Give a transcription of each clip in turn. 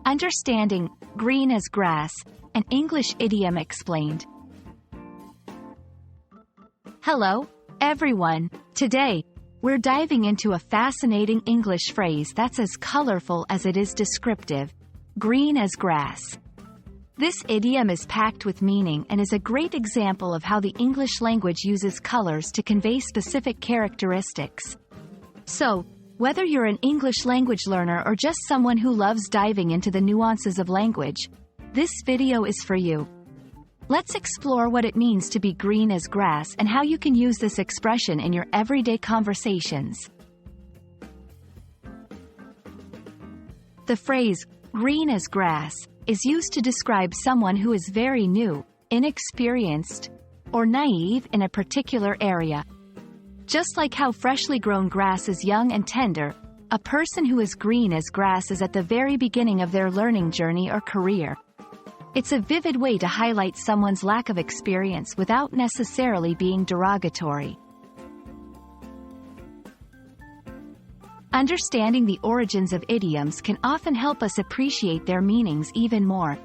Understanding green as grass, an English idiom explained. Hello, everyone. Today, we're diving into a fascinating English phrase that's as colorful as it is descriptive: green as grass. This idiom is packed with meaning and is a great example of how the English language uses colors to convey specific characteristics. So, whether you're an English language learner or just someone who loves diving into the nuances of language, this video is for you. Let's explore what it means to be green as grass and how you can use this expression in your everyday conversations. The phrase, green as grass, is used to describe someone who is very new, inexperienced, or naive in a particular area. Just like how freshly grown grass is young and tender, a person who is green as grass is at the very beginning of their learning journey or career. It's a vivid way to highlight someone's lack of experience without necessarily being derogatory. Understanding the origins of idioms can often help us appreciate their meanings even more.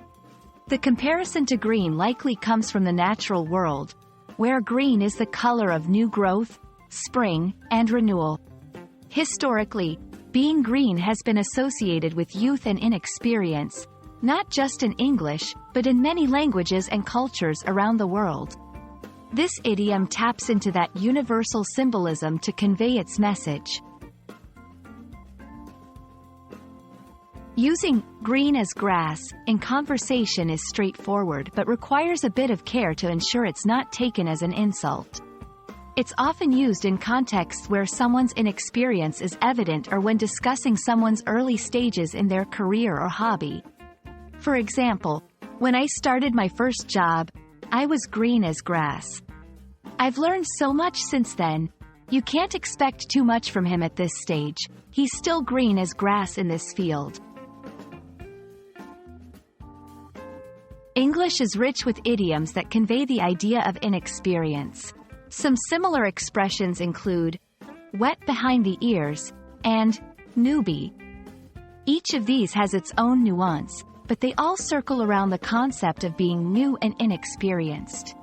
The comparison to green likely comes from the natural world, where green is the color of new growth, spring, and renewal. Historically, being green has been associated with youth and inexperience, not just in English, but in many languages and cultures around the world. This idiom taps into that universal symbolism to convey its message. Using green as grass in conversation is straightforward but requires a bit of care to ensure it's not taken as an insult. It's often used in contexts where someone's inexperience is evident or when discussing someone's early stages in their career or hobby. For example, when I started my first job, I was green as grass. I've learned so much since then. You can't expect too much from him at this stage. He's still green as grass in this field. English is rich with idioms that convey the idea of inexperience. Some similar expressions include wet behind the ears and newbie. Each of these has its own nuance, but they all circle around the concept of being new and inexperienced.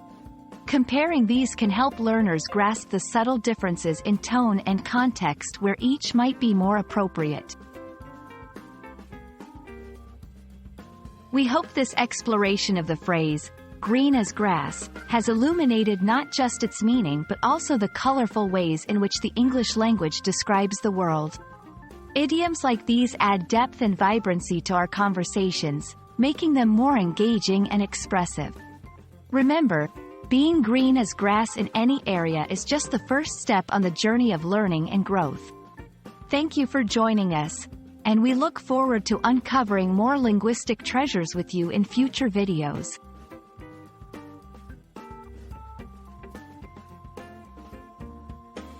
Comparing these can help learners grasp the subtle differences in tone and context where each might be more appropriate. We hope this exploration of the phrase, green as grass, has illuminated not just its meaning but also the colorful ways in which the English language describes the world. Idioms like these add depth and vibrancy to our conversations, making them more engaging and expressive. Remember, being green as grass in any area is just the first step on the journey of learning and growth. Thank you for joining us, and we look forward to uncovering more linguistic treasures with you in future videos.